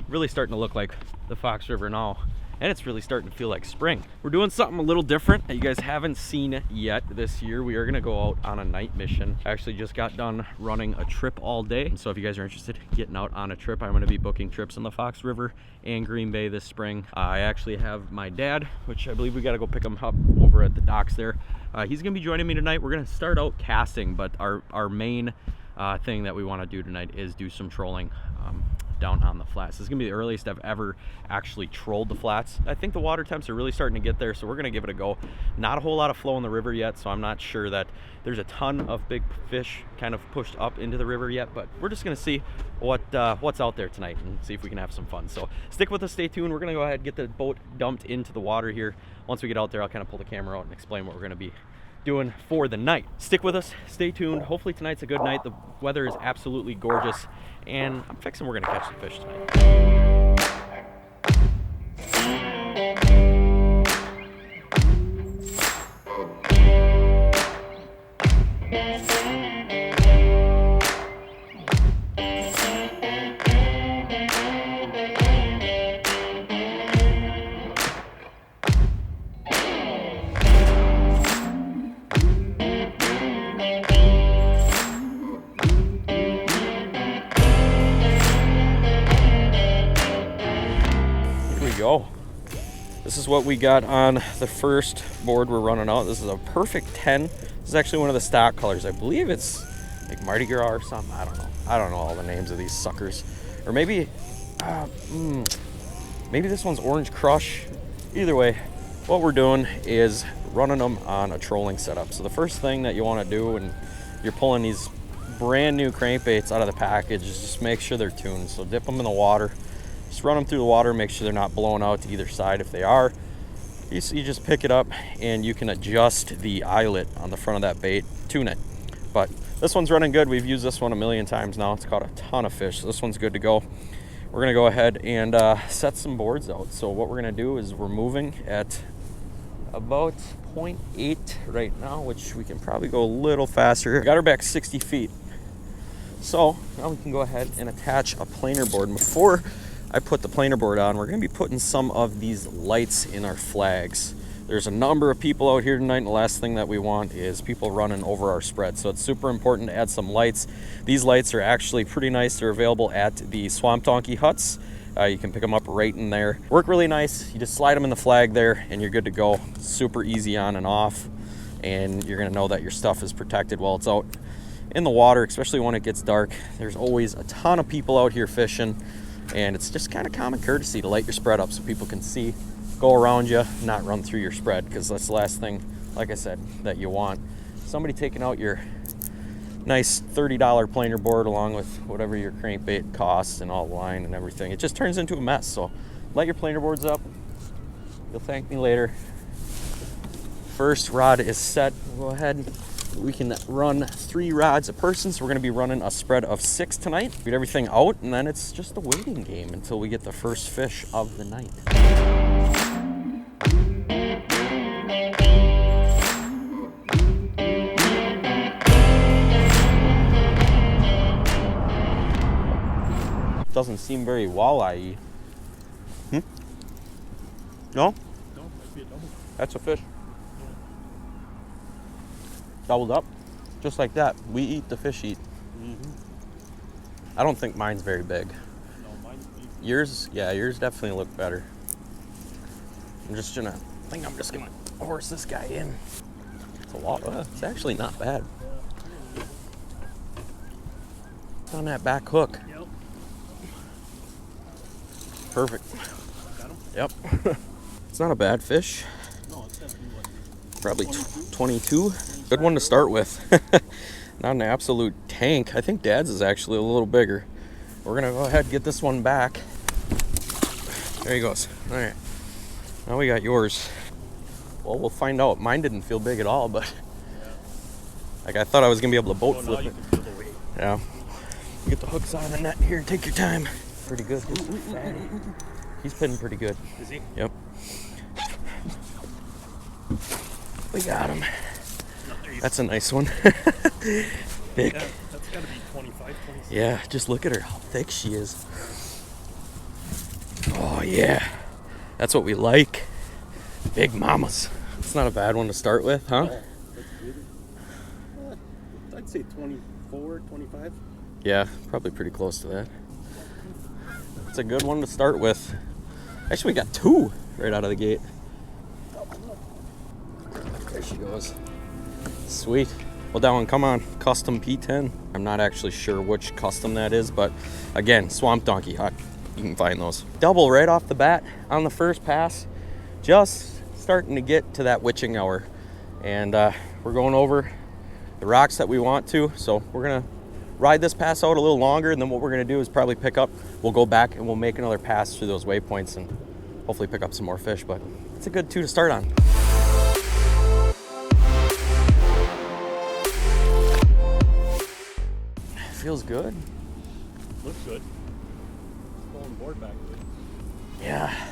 Really starting to look like the Fox River now, and it's really starting to feel like spring. We're doing something a little different that you guys haven't seen yet this year. We are gonna go out on a night mission. I actually just got done running a trip all day, so if you guys are interested in getting out on a trip, I'm gonna be booking trips on the Fox River and Green Bay this spring. I actually have my dad, which I believe we gotta go pick him up over at the docks there. He's gonna be joining me tonight. We're gonna start out casting, but our main thing that we want to do tonight is do some trolling down on the flats. This is gonna be the earliest I've ever actually trolled the flats. I think the water temps are really starting to get there, so we're gonna give it a go. Not a whole lot of flow in the river yet, so I'm not sure that there's a ton of big fish kind of pushed up into the river yet, but we're just gonna see what's out there tonight and see if we can have some fun. So stick with us, stay tuned. We're gonna go ahead and get the boat dumped into the water here. Once we get out there, I'll kind of pull the camera out and explain what we're gonna be doing for the night. Stick with us, stay tuned. Hopefully tonight's a good night. The weather is absolutely gorgeous, and I'm fixing we're gonna catch some fish tonight. Go. This is what we got on the first board we're running out. This is a perfect 10. This is actually one of the stock colors. I believe it's like Mardi Gras or something. I don't know. I don't know all the names of these suckers. Or maybe maybe this one's Orange Crush. Either way, what we're doing is running them on a trolling setup. So the first thing that you want to do when you're pulling these brand new crankbaits out of the package is just make sure they're tuned. So dip them in the water. Just run them through the water, make sure they're not blowing out to either side. If they are, you just pick it up and you can adjust the eyelet on the front of that bait, tune it. But this one's running good. We've used this one a million times now. It's caught a ton of fish, so this one's good to go. We're gonna go ahead and set some boards out. So what we're gonna do is we're moving at about 0.8 right now, which we can probably go a little faster. We got her back 60 feet. So now we can go ahead and attach a planer board. And before I put the planer board on, we're going to be putting some of these lights in our flags. There's a number of people out here tonight, and the last thing that we want is people running over our spread. So it's super important to add some lights. These lights are actually pretty nice. They're available at the Swamp Donkey huts. You can pick them up right in there. Work really nice. You just slide them in the flag there and you're good to go. Super easy on and off, and you're going to know that your stuff is protected while it's out in the water, especially when it gets dark. There's always a ton of people out here fishing, and it's just kind of common courtesy to light your spread up so people can see, go around you, not run through your spread, because that's the last thing, like I said, that you want. Somebody taking out your nice $30 planer board along with whatever your crankbait costs and all the line and everything. It just turns into a mess. So light your planer boards up. You'll thank me later. First rod is set. Go ahead. We can run 3 rods a person, so we're going to be running a spread of 6 tonight. Get everything out, and then it's just a waiting game until we get the first fish of the night. Doesn't seem very walleye-y. No? No, might be a double. That's a fish. Doubled up, just like that. We eat, the fish eat. I don't think mine's very big. No, mine's big. Yours definitely look better. I'm just gonna horse this guy in. It's a lot. It's actually not bad. It's on that back hook. Yep. Perfect. Got him? Yep. It's not a bad fish. No, it's definitely what? Probably 22. Good one to start with. Not an absolute tank. I think Dad's is actually a little bigger. We're gonna go ahead and get this one back. There he goes. All right. Now we got yours. Well, we'll find out. Mine didn't feel big at all, but like I thought I was gonna be able to boat flip it. Feel the weight. Yeah. Get the hooks on the net here. Take your time. Pretty good. He's been pretty good. Is he? Yep. We got him. No, there you That's a nice one. thick. Yeah, that's got to be 25, 26. Yeah, just look at her, how thick she is. Oh yeah, that's what we like. Big mamas. It's not a bad one to start with, huh? No, that's good. I'd say 24, 25. Yeah, probably pretty close to that. It's a good one to start with. Actually, we got 2 right out of the gate. There she goes. Sweet. Well, that one, come on. Custom P10. I'm not actually sure which custom that is, but again, Swamp Donkey Hut. You can find those. Double right off the bat on the first pass. Just starting to get to that witching hour. And we're going over the rocks that we want to. So we're going to ride this pass out a little longer, and then what we're going to do is probably pick up. We'll go back and we'll make another pass through those waypoints and hopefully pick up some more fish. But it's a good 2 to start on. Feels good. Looks good. Pulling board back there. Yeah.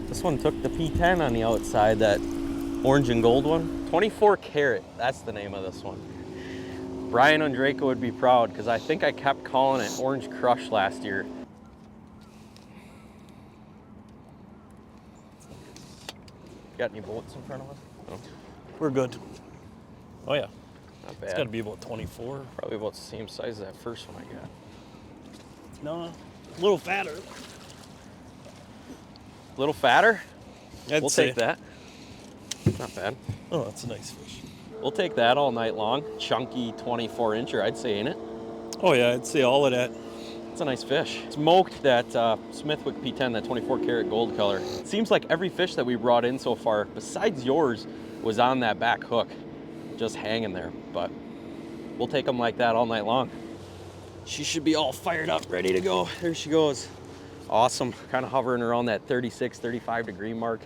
This one took the P10 on the outside, that orange and gold one. 24 karat, that's the name of this one. Brian and Draco would be proud because I think I kept calling it Orange Crush last year. Got any bullets in front of us? No. We're good. Oh, yeah. Not bad. It's got to be about 24. Probably about the same size as that first one I got. No, a little fatter. A little fatter? We'll Take that. Not bad. Oh, that's a nice fish. We'll take that all night long. Chunky 24 incher, I'd say, ain't it? Oh, yeah, I'd say all of that. It's a nice fish. Smoked that Smithwick P10, that 24 karat gold color. It seems like every fish that we brought in so far, besides yours, was on that back hook, just hanging there. But we'll take them like that all night long. She should be all fired up, ready to go. There she goes. Awesome. Kind of hovering around that 36, 35 degree mark.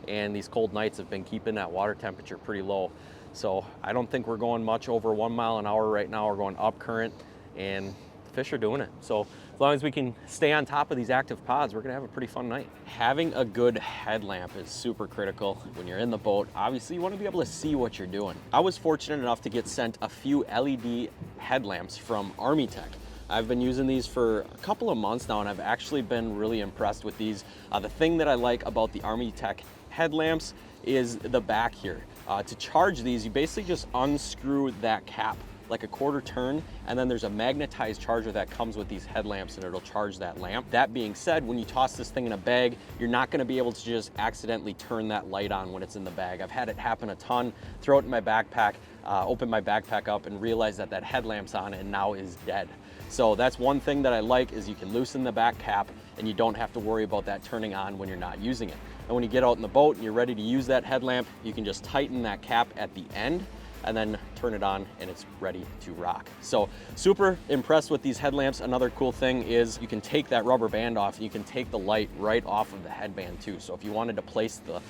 And these cold nights have been keeping that water temperature pretty low. So I don't think we're going much over 1 mile an hour right now. We're going up current, and the fish are doing it. So as long as we can stay on top of these active pods, we're gonna have a pretty fun night. Having a good headlamp is super critical when you're in the boat. Obviously, you wanna be able to see what you're doing. I was fortunate enough to get sent a few LED headlamps from ArmyTech. I've been using these for a couple of months now, and I've actually been really impressed with these. The thing that I like about the ArmyTech headlamps is the back here. To charge these, you basically just unscrew that cap like a quarter turn, and then there's a magnetized charger that comes with these headlamps, and it'll charge that lamp. That being said, when you toss this thing in a bag, you're not gonna be able to just accidentally turn that light on when it's in the bag. I've had it happen a ton. Throw it in my backpack, open my backpack up, and realize that that headlamp's on and now is dead. So that's one thing that I like, is you can loosen the back cap and you don't have to worry about that turning on when you're not using it. And when you get out in the boat and you're ready to use that headlamp, you can just tighten that cap at the end and then turn it on and it's ready to rock. So super impressed with these headlamps. Another cool thing is you can take that rubber band off and you can take the light right off of the headband too. So if you wanted to place the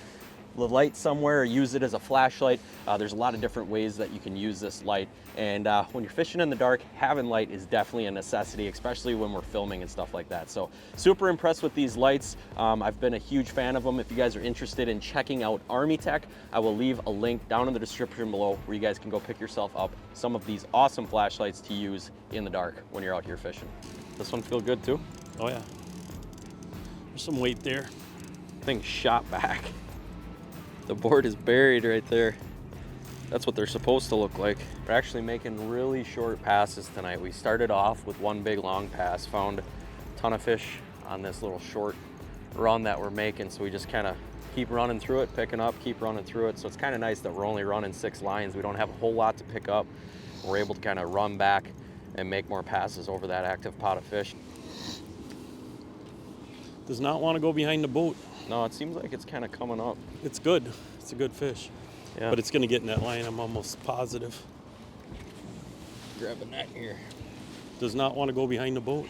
light somewhere or use it as a flashlight, there's a lot of different ways that you can use this light. And when you're fishing in the dark, having light is definitely a necessity, especially when we're filming and stuff like that. So super impressed with these lights. I've been a huge fan of them. If you guys are interested in checking out ArmyTech, I will leave a link down in the description below where you guys can go pick yourself up some of these awesome flashlights to use in the dark when you're out here fishing. This one feel good too? Oh, yeah. There's some weight there. Thing shot back. The board is buried right there. That's what they're supposed to look like. We're actually making really short passes tonight. We started off with one big long pass, found a ton of fish on this little short run that we're making. So we just kind of keep running through it, picking up, keep running through it. So it's kind of nice that we're only running 6 lines. We don't have a whole lot to pick up. We're able to kind of run back and make more passes over that active pot of fish. Does not want to go behind the boat. No, it seems like it's kind of coming up. It's good. It's a good fish. Yeah. But it's going to get in that line, I'm almost positive. Grab a net here. Does not want to go behind the boat.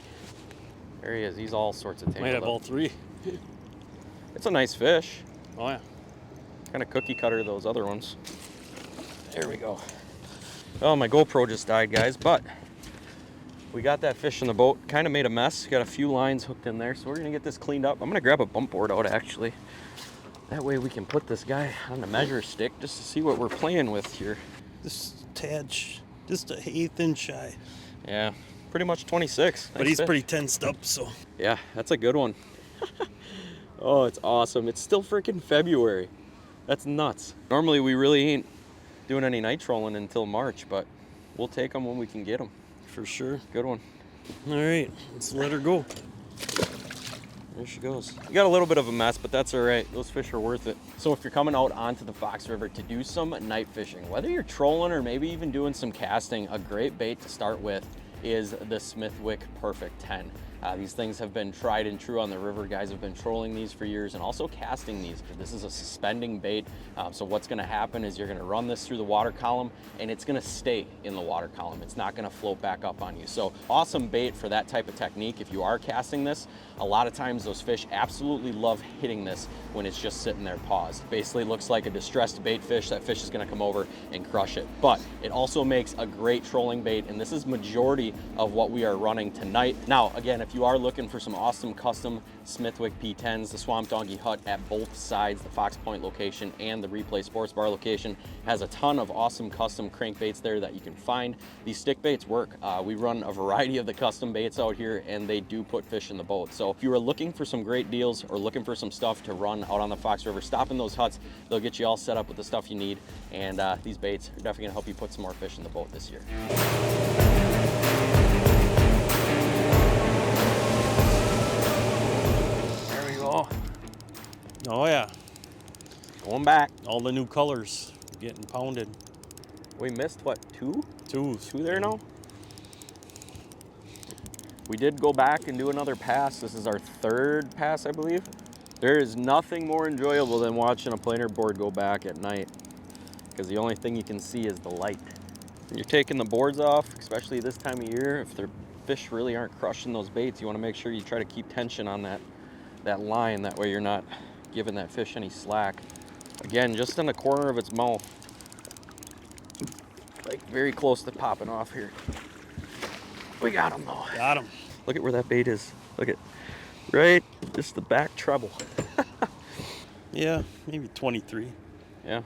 There he is. He's all sorts of tangled Might have up. all 3. It's a nice fish. Oh, yeah. Kind of cookie cutter those other ones. There we go. Oh, my GoPro just died, guys, but we got that fish in the boat. Kind of made a mess. Got a few lines hooked in there, so we're gonna get this cleaned up. I'm gonna grab a bump board out, actually. That way we can put this guy on the measure stick just to see what we're playing with here. This tad, just an 1/8 inch shy. Yeah, pretty much 26. But Nice he's fish. pretty tensed up, so. Yeah, that's a good one. Oh, it's awesome. It's still freaking February. That's nuts. Normally we really ain't doing any night trolling until March, but we'll take them when we can get them. For sure. Good one. All right, let's let her go. There she goes. You got a little bit of a mess, but that's all right. Those fish are worth it. So if you're coming out onto the Fox River to do some night fishing, whether you're trolling or maybe even doing some casting, a great bait to start with is the Smithwick Perfect 10. These things have been tried and true on the river. Guys have been trolling these for years and also casting these. This is a suspending bait. So what's gonna happen is you're gonna run this through the water column and it's gonna stay in the water column. It's not gonna float back up on you. So awesome bait for that type of technique. If you are casting this, a lot of times those fish absolutely love hitting this when it's just sitting there paused. Basically looks like a distressed bait fish. That fish is gonna come over and crush it. But it also makes a great trolling bait, and this is majority of what we are running tonight. Now, again, if you are looking for some awesome custom Smithwick P10s, the Swamp Donkey Hut at both sides, the Fox Point location and the Replay Sports Bar location, has a ton of awesome custom crankbaits there that you can find. These stick baits work. We run a variety of the custom baits out here, and they do put fish in the boat. So if you are looking for some great deals or looking for some stuff to run out on the Fox River, stop in those huts. They'll get you all set up with the stuff you need, and these baits are definitely gonna help you put some more fish in the boat this year. There we go. Oh yeah, Going back. all the new colors getting pounded. We missed, what, two? Two There now? We did go back and do another pass. This is our third pass, I believe. There is nothing more enjoyable than watching a planer board go back at night, because the only thing you can see is the light. When you're taking the boards off, especially this time of year, if the fish really aren't crushing those baits, you want to make sure you try to keep tension on that line. That way you're not giving that fish any slack. Again, just in the corner of its mouth. Like very close to popping off here. We got him though. Got him. Look at where that bait is. Look at, right, just the back treble. Yeah, maybe 23. Yeah,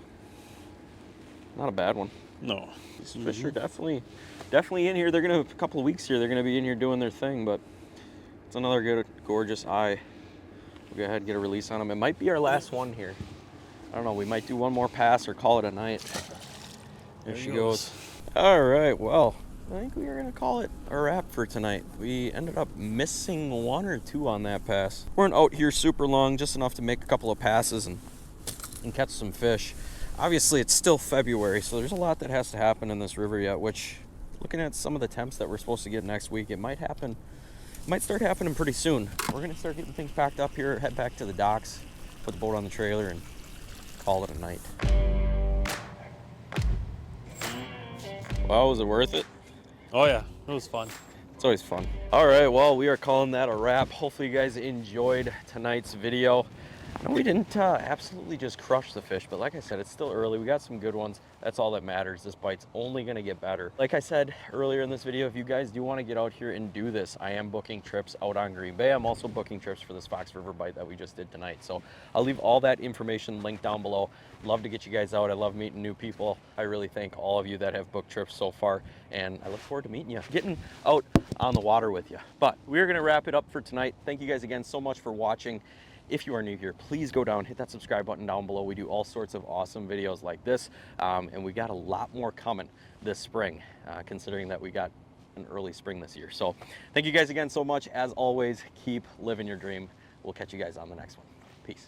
not a bad one. No. These fish are definitely in here. They're gonna, a couple of weeks here, they're gonna be in here doing their thing, but it's another good, gorgeous eye. We'll go ahead and get a release on them. It might be our last one here. I don't know, we might do one more pass or call it a night. There she goes. All right, well, I think we were gonna call it a wrap for tonight. We ended up missing one or two on that pass. We weren't out here super long, just enough to make a couple of passes and catch some fish. Obviously, it's still February, so there's a lot that has to happen in this river yet, which, looking at some of the temps that we're supposed to get next week, it might happen. It might start happening pretty soon. We're gonna start getting things packed up here, head back to the docks, put the boat on the trailer, and call it a night. Well, was it worth it? Oh yeah, it was fun. It's always fun. All right, well, we are calling that a wrap. Hopefully you guys enjoyed tonight's video. And we didn't absolutely just crush the fish, but like I said, it's still early. We got some good ones. That's all that matters. This bite's only gonna get better. Like I said earlier in this video, if you guys do wanna get out here and do this, I am booking trips out on Green Bay. I'm also booking trips for this Fox River bite that we just did tonight. So I'll leave all that information linked down below. Love to get you guys out. I love meeting new people. I really thank all of you that have booked trips so far, and I look forward to meeting you, getting out on the water with you. But we're gonna wrap it up for tonight. Thank you guys again so much for watching. If you are new here, please go down, hit that subscribe button down below. We do all sorts of awesome videos like this, and we got a lot more coming this spring, considering that we got an early spring this year. So thank you guys again so much. As always, keep living your dream. We'll catch you guys on the next one. Peace.